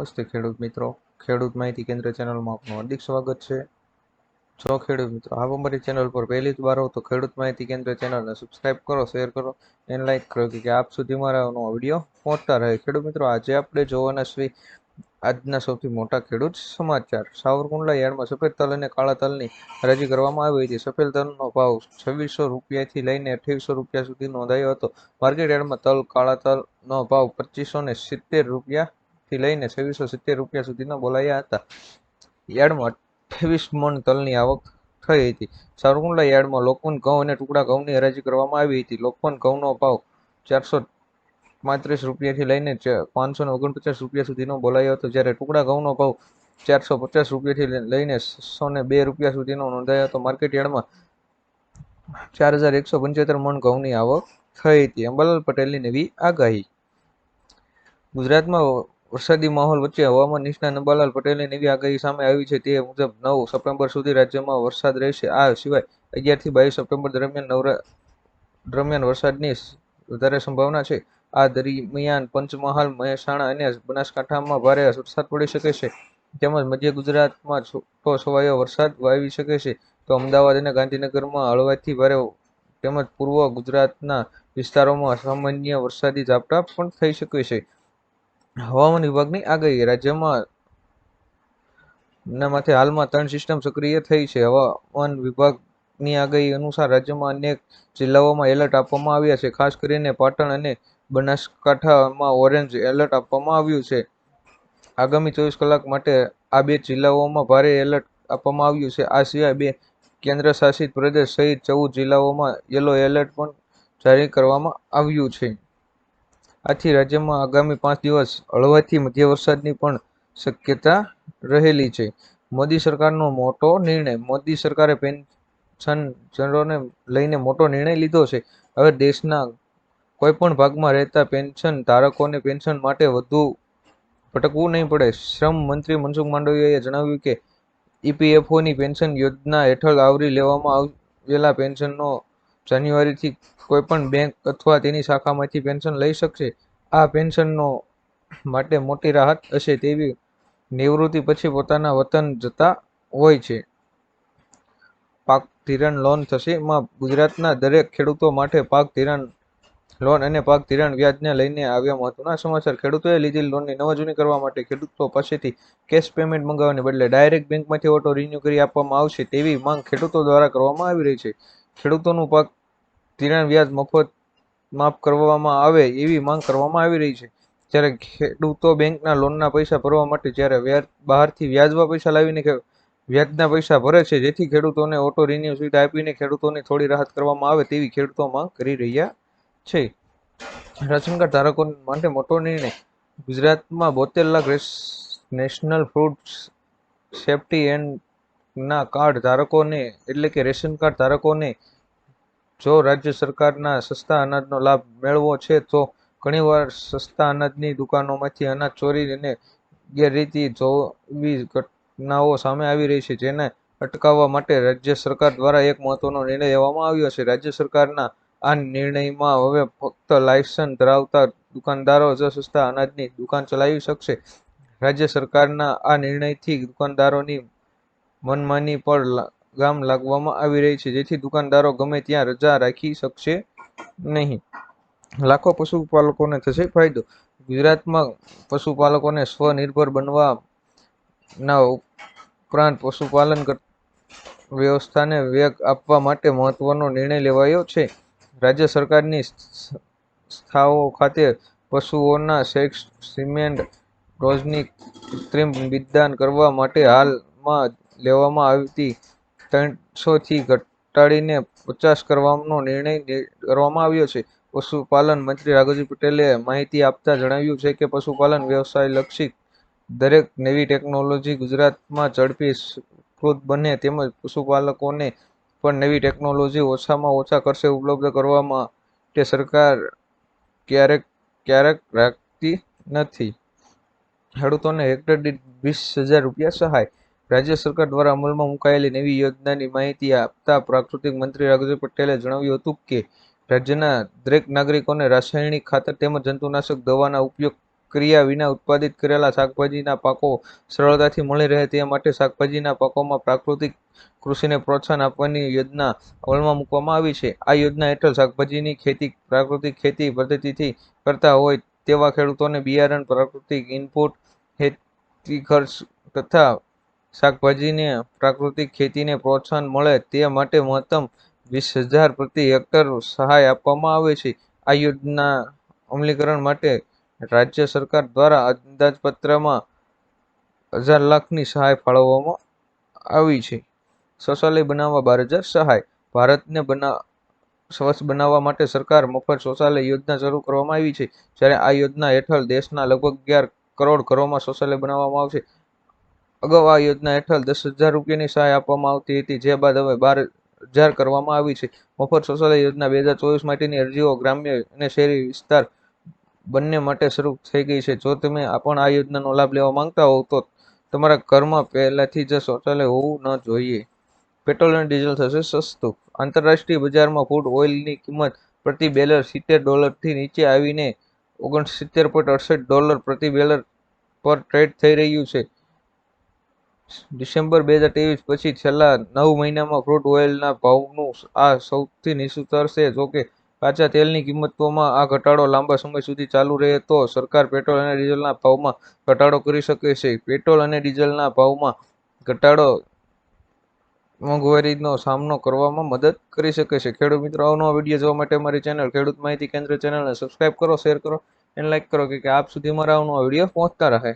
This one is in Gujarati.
નમસ્તે ખેડૂત મિત્રો, ખેડૂત માહિતી કેન્દ્ર ચેનલમાં આપનું હાર્દિક સ્વાગત છે। જો ખેડૂત મિત્રો આપ અમારી ચેનલ પર પહેલી જ વાર હો તો ખેડૂત માહિતી કેન્દ્ર ચેનલને સબસ્ક્રાઇબ કરો, શેર કરો અને લાઇક કરો કે આપ સુધી મારા વિડીયો પહોંચતા રહે। ખેડૂત મિત્રો આજે આપણે જોવાના છીએ આજના સૌથી મોટા ખેડૂત સમાચાર। સાવરકુંડલા યાર્ડમાં સફેદ તલ અને કાળા તલની હરાજી કરવામાં આવી હતી। સફેદ તલનો ભાવ 2600 રૂપિયાથી લઈને 2800 રૂપિયા સુધી નોંધાયો હતો। માર્કેટ યાર્ડમાં તલ કાળા તલનો ભાવ 2570 રૂપિયા થી લઈને 2670 રૂપિયા સુધીના બોલાયા હતા। યાર્ડમાં 28 મણ તલની આવક થઈ હતી। સાવરકુંડલા યાર્ડમાં લોકવન ઘઉં અને ટુકડા ઘઉંની હરાજી કરવામાં આવી હતી। લોકવન ઘઉંનો ભાવ 435 રૂપિયાથી લઈને 549 રૂપિયા સુધીનો બોલાયો હતો, જ્યારે ટુકડા ઘઉંનો ભાવ 450 રૂપિયાથી લઈને 602 રૂપિયા સુધીનો નોંધાયો હતો। માર્કેટ યાર્ડમાં 4175 મણ ઘઉંની આવક થઈ હતી। અંબાલાલ પટેલની નવી આગાહી। ગુજરાતમાં વરસાદી માહોલ વચ્ચે હવામાન નિષ્ણાત અંબાલાલ પટેલની નવી આગાહી સામે આવી છે। તે મુજબ 9 સપ્ટેમ્બર સુધી રાજ્યમાં વરસાદ રહેશે। આ સિવાય 11 થી 22 સપ્ટેમ્બર દરમિયાન વરસાદની વધારે સંભાવના છે। આ દરમિયાન પંચમહાલ, મહેસાણા અને બનાસકાંઠામાં ભારે વરસાદ પડી શકે છે, તેમજ મધ્ય ગુજરાતમાં છૂટો છવાયો વરસાદ આવી શકે છે, તો અમદાવાદ અને ગાંધીનગરમાં હળવાથી ભારે તેમજ પૂર્વ ગુજરાતના વિસ્તારોમાં સામાન્ય વરસાદી ઝાપટા પણ થઈ શકે છે। હવામાન વિભાગની આગાહી। રાજ્યમાં માથે હાલમાં 3 સિસ્ટમ સક્રિય થઈ છે। હવામાન વિભાગની આગાહી અનુસાર રાજ્યમાં અનેક જિલ્લાઓમાં એલર્ટ આપવામાં આવ્યા છે। ખાસ કરીને પાટણ અને બનાસકાંઠામાં ઓરેન્જ એલર્ટ આપવામાં આવ્યું છે। આગામી 24 કલાક માટે આ 2 જિલ્લાઓમાં ભારે એલર્ટ આપવામાં આવ્યું છે। આ સિવાય 2 કેન્દ્રશાસિત પ્રદેશ સહિત 14 જિલ્લાઓમાં યલો એલર્ટ પણ જારી કરવામાં આવ્યું છે। આથી રાજ્યમાં આગામી 5 દિવસ હળવાથી મધ્ય વરસાદની પણ શક્યતા રહેલી છે। મોદી સરકારનો મોટો નિર્ણય। મોદી સરકારે પેન્શનરોને લઈને મોટો નિર્ણય લીધો છે। હવે દેશના કોઈપણ ભાગમાં રહેતા પેન્શન ધારકોને પેન્શન માટે વધુ ભટકવું નહીં પડે। શ્રમ મંત્રી મનસુખ માંડવિયાએ જણાવ્યું કે ઈપીએફઓની પેન્શન યોજના હેઠળ આવરી લેવામાં આવેલા પેન્શનરો જાન્યુઆરીથી કોઈપણ બેંક અથવા તેની શાખામાંથી પેન્શન લઈ શકશે। આ પેન્શનરો માટે મોટી રાહત હશે। તેવી નિવૃત્તિ પછી પોતાના વતન જતા હોય છે। પાક ધિરાણ લોન થશે માફ। ગુજરાતના દરેક ખેડૂતો માટે પાક ધિરાણ લોન અને પાક ધિરાણ વ્યાજને લઈને આવ્યા મહત્વના સમાચાર। ખેડૂતોએ લીધેલી લોનની નવાજૂની કરવા માટે ખેડૂતો પાસેથી કેશ પેમેન્ટ મંગાવવાને બદલે ડાયરેક્ટ બેંકમાંથી ઓટો રિન્યૂ કરી આપવામાં આવશે, તેવી માંગ ખેડૂતો દ્વારા કરવામાં આવી રહી છે। ખેડૂતોનું પાક ધિરાણ વ્યાજ મફત માફ કરવામાં આવે એવી માંગ કરવામાં આવી રહી છે, જ્યારે ખેડૂતો બેંકના લોનના પૈસા ભરવા માટે જ્યારે બહારથી વ્યાજમાં પૈસા લાવીને વ્યાજના પૈસા ભરે છે, જેથી ખેડૂતોને ઓટો રિન્યૂ સુવિધા આપીને ખેડૂતોને થોડી રાહત કરવામાં આવે તેવી ખેડૂતો માંગ કરી રહ્યા છે। રાશન કાર્ડ ધારકો માટે મોટો નિર્ણય। ગુજરાતમાં 72 લાખ નેશનલ ફૂડ સેફ્ટી એન્ડના કાર્ડ ધારકોને એટલે કે રેશન કાર્ડ ધારકોને જો રાજ્ય સરકારના સસ્તા અનાજનો લાભ મેળવવો છે, તો ઘણીવાર સસ્તા અનાજની દુકાનોમાંથી અનાજ ચોરી અને ગેરરીતિ જેવી ઘટનાઓ સામે આવી રહી છે, જેને અટકાવવા માટે રાજ્ય સરકાર દ્વારા એક મહત્વનો નિર્ણય લેવામાં આવ્યો છે। રાજ્ય સરકારના આ નિર્ણયમાં હવે ફક્ત લાયસન્સ ધરાવતા દુકાનદારો જ સસ્તા અનાજની દુકાન ચલાવી શકશે। રાજ્ય સરકારના આ નિર્ણયથી દુકાનદારોની મનમાની પર લગામ લાગવામાં આવી રહી છે, જેથી દુકાનદારો ગમે ત્યાં રજા રાખી શકશે નહીં। લાખો પશુપાલકોને થશે ફાયદો। ગુજરાતમાં પશુપાલકોને સ્વનિર્ભર બનાવવાના ઉપરાંત પશુપાલન વ્યવસ્થાને વેગ આપવા માટે મહત્વનો નિર્ણય લેવાયો છે। રાજ્ય સરકારની સંસ્થાઓ ખાતે પશુઓના સેક્સ, સીમેન્ટ, ડોઝની કૃત્રિમ બિદાન કરવા માટે હાલમાં લેવામાં આવતી 300 થી ઘટાડીને 50 કરવાનો નિર્ણય કરવામાં આવ્યો છે। પશુપાલન મંત્રી રાઘવજી પટેલે માહિતી આપતા જણાવ્યું છે કે પશુપાલન વ્યવસાયલક્ષી દરેક નવી ટેકનોલોજી ગુજરાતમાં ઝડપી સ્વીકૃત બને તેમજ પશુપાલકોને પણ નવી ટેકનોલોજી ઓછામાં ઓછા ખર્ચે ઉપલબ્ધ કરવા માટે સરકાર ક્યારેક રાખતી નથી। ખેડૂતોને હેક્ટર દીઠ 20,000 રૂપિયા સહાય। રાજ્ય સરકાર દ્વારા અમલમાં મુકાયેલી નવી યોજનાની માહિતી આપતા પ્રાકૃતિક મંત્રી રાઘવજી પટેલે જણાવ્યું હતું કે રાજ્યના દરેક નાગરિકોને રાસાયણિક ખાતર તેમજ જંતુનાશક દવાના ઉપયોગ ક્રિયા વિના ઉત્પાદિત કરેલા શાકભાજીના પાકો સરળતાથી મળી રહે તે માટે શાકભાજીના પાકોમાં પ્રાકૃતિક કૃષિને પ્રોત્સાહન આપવાની યોજના અમલમાં મૂકવામાં આવી છે. આ યોજના હેઠળ શાકભાજીની ખેતી પ્રાકૃતિક ખેતી પદ્ધતિથી કરતા હોય તેવા ખેડૂતોને બિયારણ, પ્રાકૃતિક ઇનપુટ, ખેતી ખર્ચ તથા શાકભાજીને પ્રાકૃતિક ખેતીને પ્રોત્સાહન મળે તે માટે મહત્તમ 20,000 પ્રતિ હેક્ટર સહાય આપવામાં આવે છે. આ યોજના અમલીકરણ માટે રાજ્ય સરકાર દ્વારા અંદાજપત્રમાં 1,000 લાખની સહાય ફાળવવામાં આવી છે. શૌચાલય બનાવવા 12,000 સહાય. ભારતને સ્વચ્છ બનાવવા માટે સરકાર મફત શૌચાલય યોજના શરૂ કરવામાં આવી છે. જ્યારે આ યોજના હેઠળ દેશના લગભગ 11 કરોડ ઘરોમાં શૌચાલય બનાવવામાં આવશે. અગાઉ આ યોજના હેઠળ 10,000 રૂપિયાની સહાય આપવામાં આવતી હતી, જે બાદ હવે 12,000 કરવામાં આવી છે. મફત શૌચાલય યોજના 2024 માટેની અરજીઓ ગ્રામ્ય અને શહેરી વિસ્તાર બંને માટે શરૂ થઈ ગઈ છે. જો તમે પણ આ યોજનાનો લાભ લેવા માંગતા હોવ તો તમારા ઘરમાં પહેલાથી જ શૌચાલય હોવું ન જોઈએ. પેટ્રોલ અને ડીઝલ થશે સસ્તું. આંતરરાષ્ટ્રીય બજારમાં ક્રૂડ ઓઇલની કિંમત પ્રતિ બેરલ $70થી નીચે આવીને $69.68 પ્રતિ બેરલ પર ટ્રેડ થઈ રહ્યું છે. ડિસેમ્બર 2023 પછી છેલ્લા 9 મહિનામાં ક્રૂડ ઓઇલના ભાવનું આ સૌથી નીચું સ્તર છે. જોકે કાચા તેલની કિંમતોમાં આ ઘટાડો લાંબા સમય સુધી ચાલુ રહે તો સરકાર પેટ્રોલ અને ડીઝલના ભાવમાં ઘટાડો કરી શકે છે. પેટ્રોલ અને ડીઝલના ભાવમાં ઘટાડો મોંઘવારીનો સામનો કરવામાં મદદ કરી શકે છે. ખેડૂત મિત્રો, અવનવા વિડીયો જોવા માટે અમારી ચેનલ ખેડૂત માહિતી કેન્દ્ર ચેનલને સબસ્ક્રાઇબ કરો, શેર કરો અને લાઇક કરો કે આપ સુધી મારા અવનવા વિડીયો પહોંચતા રહે.